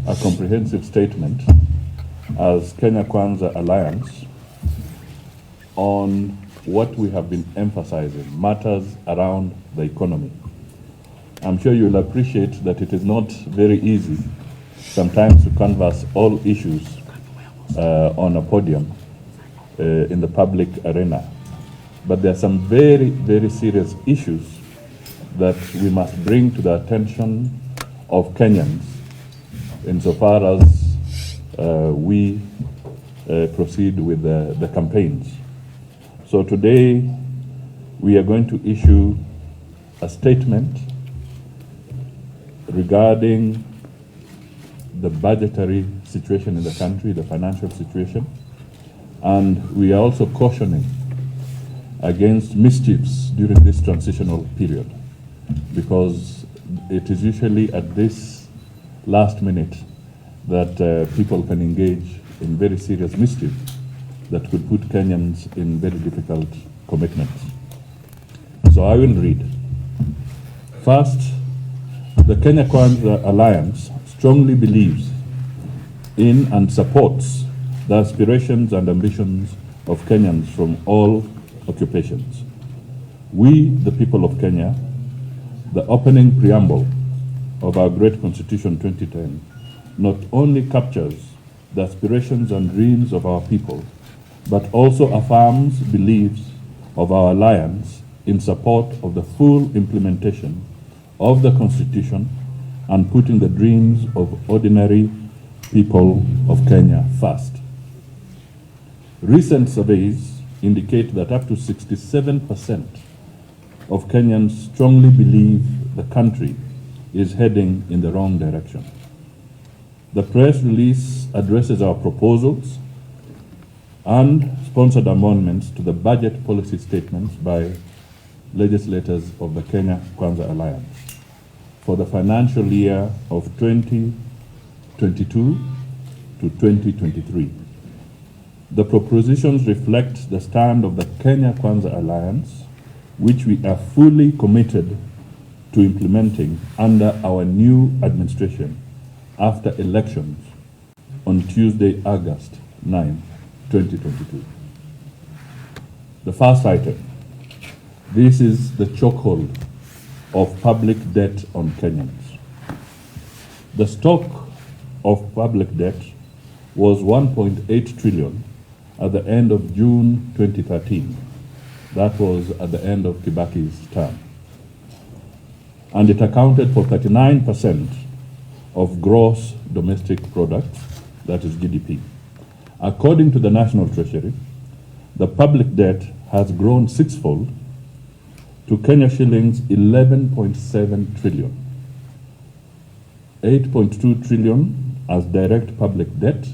a comprehensive statement as Kenya Kwanza Alliance on what we have been emphasizing, matters around the economy. I'm sure you'll appreciate that it is not very easy sometimes to canvass all issues on a podium in the public arena. But there are some very, very serious issues that we must bring to the attention of Kenyans insofar as we proceed with the campaigns. So today we are going to issue a statement regarding the budgetary situation in the country, the financial situation, and we are also cautioning against mischiefs during this transitional period, because it is usually at this last minute that people can engage in very serious mischief that could put Kenyans in very difficult commitments. So I will read. First, the Kenya Kwanza Alliance strongly believes in and supports the aspirations and ambitions of Kenyans from all occupations. We, the people of Kenya, the opening preamble of our great Constitution 2010, not only captures the aspirations and dreams of our people, but also affirms beliefs of our alliance in support of the full implementation of the Constitution and putting the dreams of ordinary people of Kenya first. Recent surveys indicate that up to 67% of Kenyans strongly believe the country is heading in the wrong direction. The press release addresses our proposals and sponsored amendments to the budget policy statements by legislators of the Kenya Kwanza Alliance for the financial year of 2022 to 2023. The propositions reflect the stand of the Kenya Kwanza Alliance, which we are fully committed to implementing under our new administration after elections on Tuesday, August 9, 2022. The first item. This is the chokehold of public debt on Kenyans. The stock of public debt was 1.8 trillion at the end of June 2013. That was at the end of Kibaki's term. And it accounted for 39% of gross domestic product, that is GDP. According to the National Treasury, the public debt has grown sixfold to Kenya shillings 11.7 trillion, 8.2 trillion as direct public debt,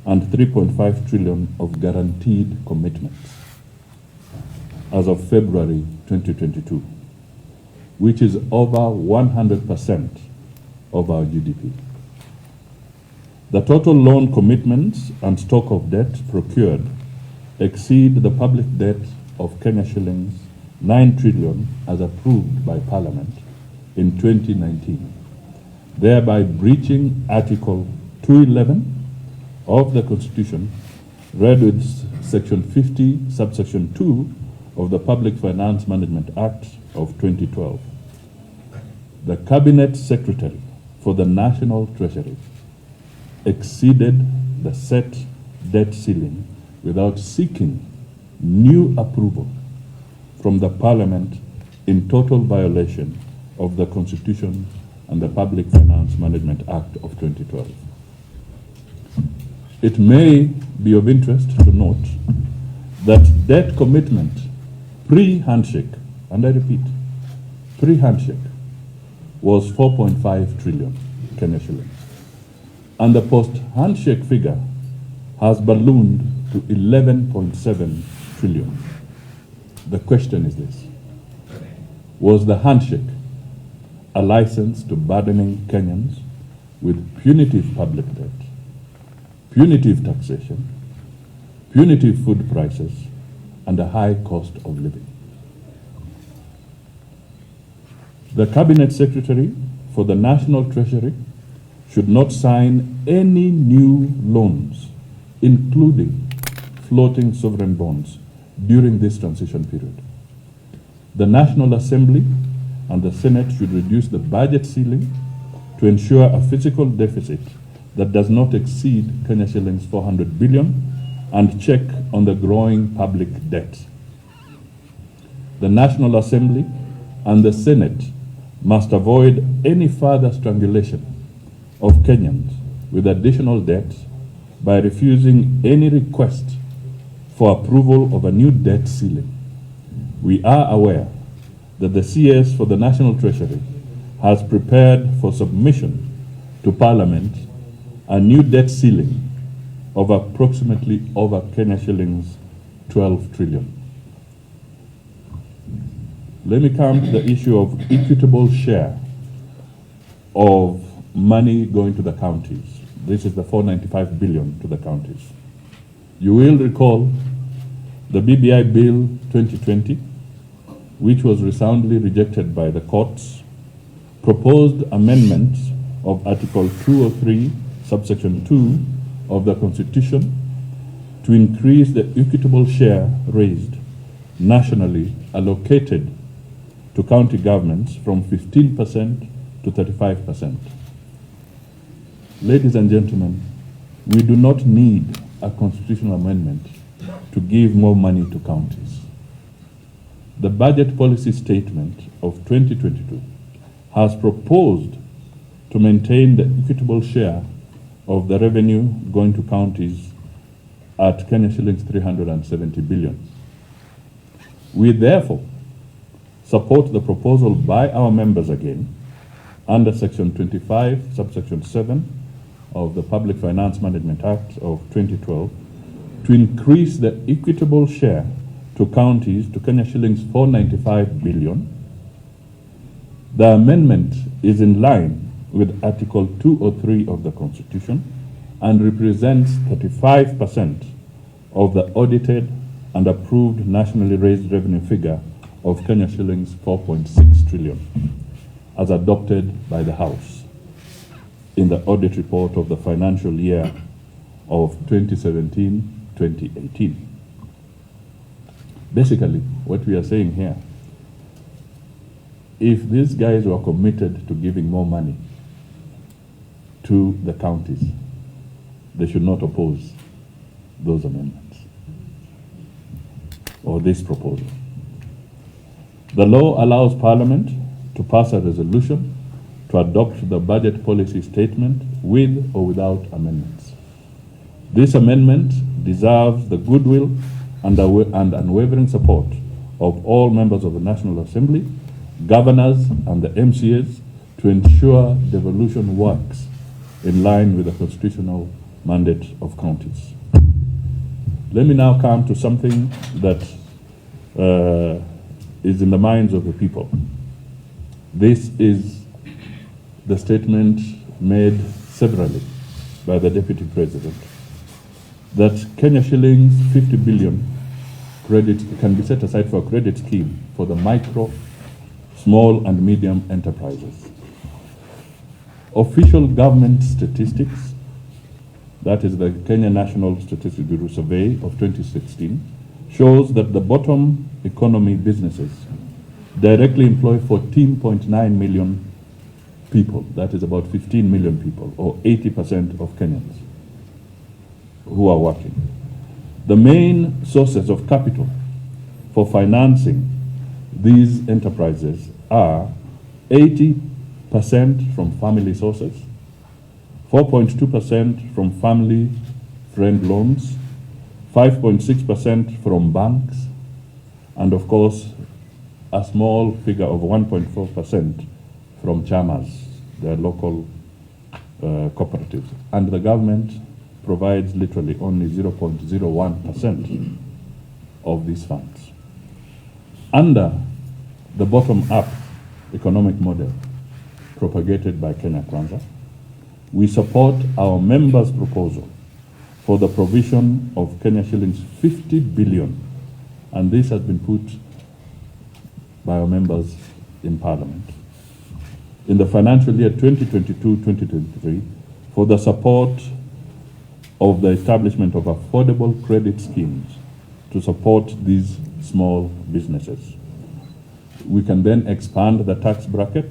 and 3.5 trillion of guaranteed commitments as of February 2022, which is over 100% of our GDP. The total loan commitments and stock of debt procured exceed the public debt of Kenya shillings 9 trillion as approved by Parliament in 2019, thereby breaching Article 211 of the Constitution, read with Section 50, Subsection 2 of the Public Finance Management Act of 2012. The Cabinet Secretary for the National Treasury exceeded the set debt ceiling without seeking new approval from the Parliament in total violation of the Constitution and the Public Finance Management Act of 2012. It may be of interest to note that debt commitment pre-handshake, and I repeat, pre-handshake, was 4.5 trillion Kenya shillings. And the post-handshake figure has ballooned to 11.7 trillion. The question is this: was the handshake a license to burdening Kenyans with punitive public debt, punitive taxation, punitive food prices, and a high cost of living? The Cabinet Secretary for the National Treasury should not sign any new loans, including floating sovereign bonds, during this transition period. The National Assembly and the Senate should reduce the budget ceiling to ensure a fiscal deficit that does not exceed Kenya shillings 400 billion and check on the growing public debt. The National Assembly and the Senate must avoid any further strangulation of Kenyans with additional debt by refusing any request for approval of a new debt ceiling. We are aware that the CS for the National Treasury has prepared for submission to Parliament a new debt ceiling of approximately over Kenya shillings 12 trillion. Let me come to the issue of equitable share of money going to the counties. This is the 495 billion to the counties. You will recall the BBI Bill 2020, which was resoundly rejected by the courts, proposed amendments of Article 203, subsection 2 of the Constitution to increase the equitable share raised nationally allocated to county governments from 15% to 35%. Ladies and gentlemen, we do not need a constitutional amendment to give more money to counties. The budget policy statement of 2022 has proposed to maintain the equitable share of the revenue going to counties at Kenya shillings 370 billion. We therefore support the proposal by our members again under Section 25, subsection 7 of the Public Finance Management Act of 2012 to increase the equitable share to counties to Kenya shillings 495 billion. The amendment is in line with Article 203 of the Constitution and represents 35% of the audited and approved nationally raised revenue figure of Kenya shillings 4.6 trillion as adopted by the House in the audit report of the financial year of 2017-2018. Basically, what we are saying here, if these guys were committed to giving more money to the counties, they should not oppose those amendments or this proposal. The law allows Parliament to pass a resolution to adopt the budget policy statement with or without amendments. This amendment deserves the goodwill and unwavering support of all members of the National Assembly, governors, and the MCAs to ensure devolution works in line with the constitutional mandate of counties. Let me now come to something that is in the minds of the people. This is the statement made severally by the Deputy President that Kenya shillings 50 billion credit can be set aside for a credit scheme for the micro, small and medium enterprises. Official government statistics, that is the Kenya National Statistics Bureau survey of 2016, shows that the bottom economy businesses directly employ 14.9 million people. That is about 15 million people, or 80% of Kenyans who are working. The main sources of capital for financing these enterprises are 80% from family sources, 4.2% from family friend loans, 5.6% from banks, and of course, a small figure of 1.4% from chamas, the local cooperatives. And the government provides literally only 0.01% of these funds. Under the bottom-up economic model propagated by Kenya Kwanza, we support our members' proposal for the provision of Kenya shillings 50 billion, and this has been put by our members in Parliament. In the financial year 2022-2023, for the support of the establishment of affordable credit schemes to support these small businesses. We can then expand the tax bracket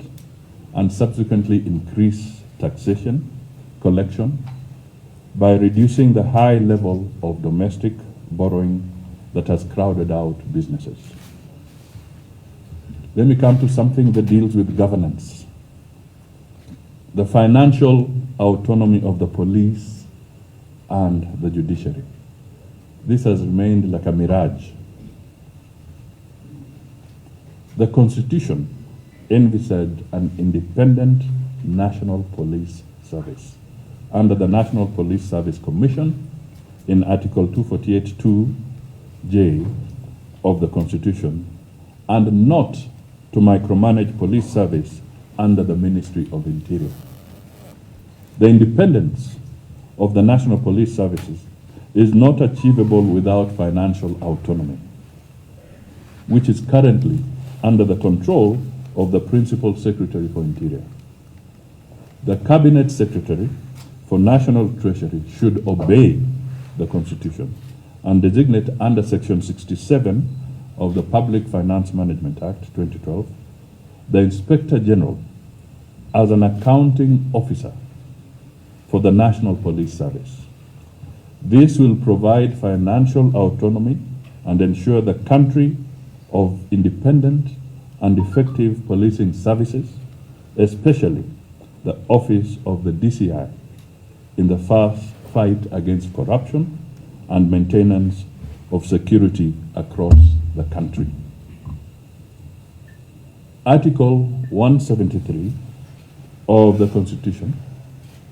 and subsequently increase taxation collection by reducing the high level of domestic borrowing that has crowded out businesses. Let me come to something that deals with governance. The financial autonomy of the police and the judiciary. This has remained like a mirage. The Constitution envisaged an independent national police service under the National Police Service Commission in Article 248(2)J of the Constitution, and not to micromanage police service under the Ministry of Interior. The independence of the National Police Services is not achievable without financial autonomy, which is currently under the control of the Principal Secretary for Interior. The Cabinet Secretary for National Treasury should obey the Constitution and designate under Section 67 of the Public Finance Management Act 2012 the Inspector General as an accounting officer for the National Police Service. This will provide financial autonomy and ensure the country of independent and effective policing services, especially the Office of the DCI, in the fight against corruption and maintenance of security across the country. Article 173 of the Constitution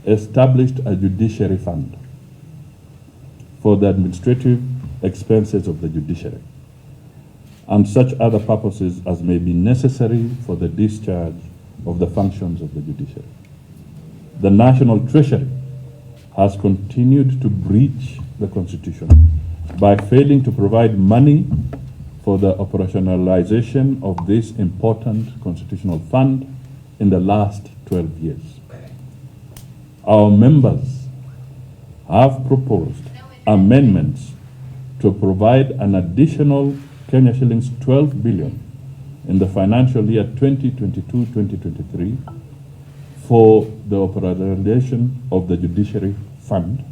established a judiciary fund for the administrative expenses of the judiciary and such other purposes as may be necessary for the discharge of the functions of the judiciary. The National Treasury has continued to breach the Constitution by failing to provide money for the operationalization of this important constitutional fund in the last 12 years. Our members have proposed amendments to provide an additional Kenya shillings 12 billion in the financial year 2022-2023 for the operationalization of the Judiciary Fund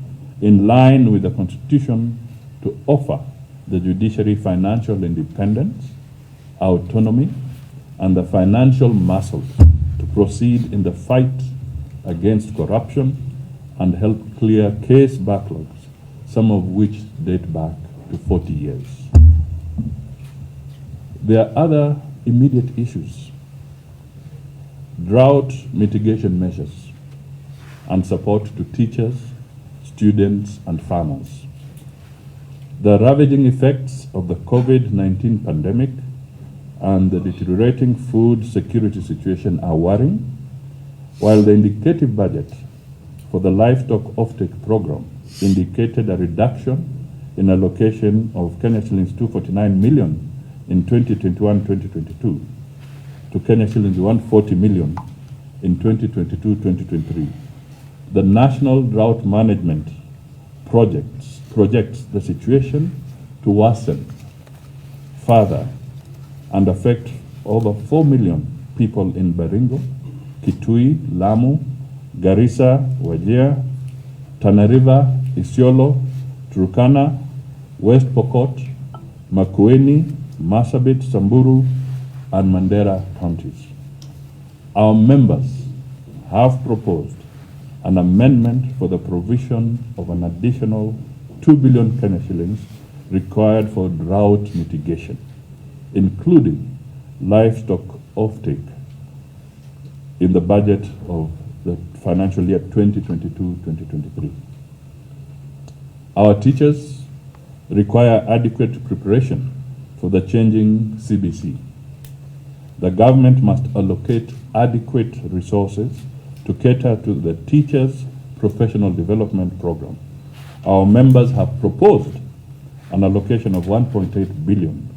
in line with the Constitution to offer the judiciary financial independence, autonomy, and the financial muscle to proceed in the fight against corruption and help clear case backlogs, some of which date back to 40 years. There are other immediate issues: drought mitigation measures and support to teachers, students, and farmers. The ravaging effects of the COVID-19 pandemic and the deteriorating food security situation are worrying, while the indicative budget for the livestock offtake program indicated a reduction in allocation of Kenya shillings 249 million in 2021-2022 to Kenya shillings 140 million in 2022-2023. The National Drought Management projects the situation to worsen further and affect over 4 million people in Baringo, Kitui, Lamu, Garissa, Wajir, Tana River, Isiolo, Turkana, West Pokot, Makueni, Marsabit, Samburu, and Mandera counties. Our members have proposed an amendment for the provision of an additional 2 billion Kenya shillings required for drought mitigation, including livestock offtake in the budget of the financial year 2022-2023. Our teachers require adequate preparation for the changing CBC. The government must allocate adequate resources to cater to the teachers' professional development program. Our members have proposed an allocation of 1.8 billion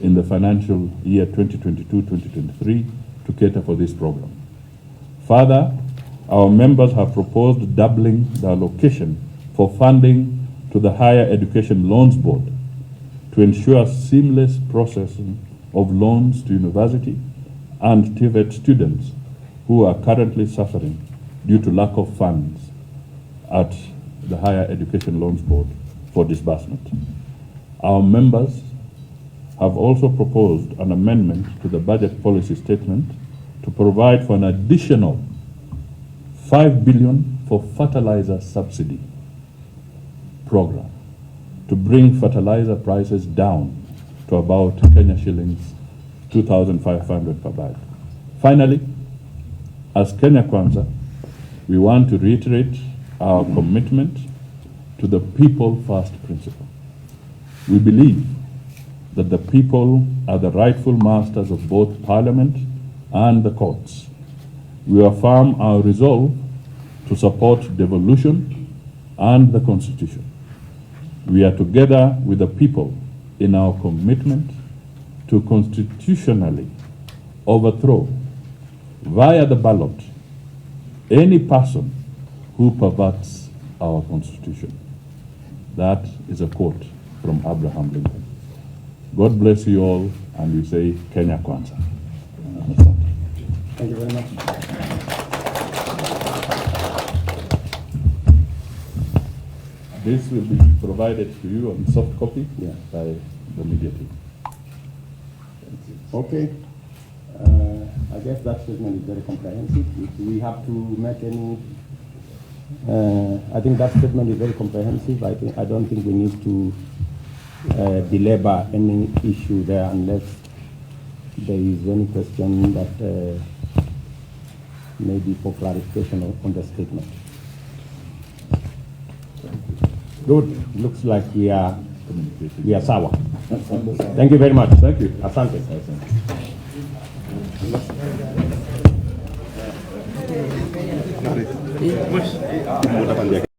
in the financial year 2022-2023 to cater for this program. Further, our members have proposed doubling the allocation for funding to the Higher Education Loans Board to ensure seamless processing of loans to university and TVET students who are currently suffering due to lack of funds at the Higher Education Loans Board for disbursement. Our members have also proposed an amendment to the budget policy statement to provide for an additional 5 billion for fertilizer subsidy program to bring fertilizer prices down to about Kenya shillings 2,500 per bag. Finally, as Kenya Kwanza, we want to reiterate our commitment to the people first principle. We believe that the people are the rightful masters of both Parliament and the courts. We affirm our resolve to support devolution and the Constitution. We are together with the people in our commitment to constitutionally overthrow via the ballot any person who perverts our Constitution. That is a quote from Abraham Lincoln. God bless you all, and we say Kenya Kwanza. Thank you very much. This will be provided to you on soft copy by the media team. Okay. I guess that statement is very comprehensive. If we have to make any, I think that statement is very comprehensive. I don't think we need to belabor any issue there unless there is any question that may be for clarification on the statement. Good. Looks like we are sour. Thank you very much. Thank you. Asante. Asante.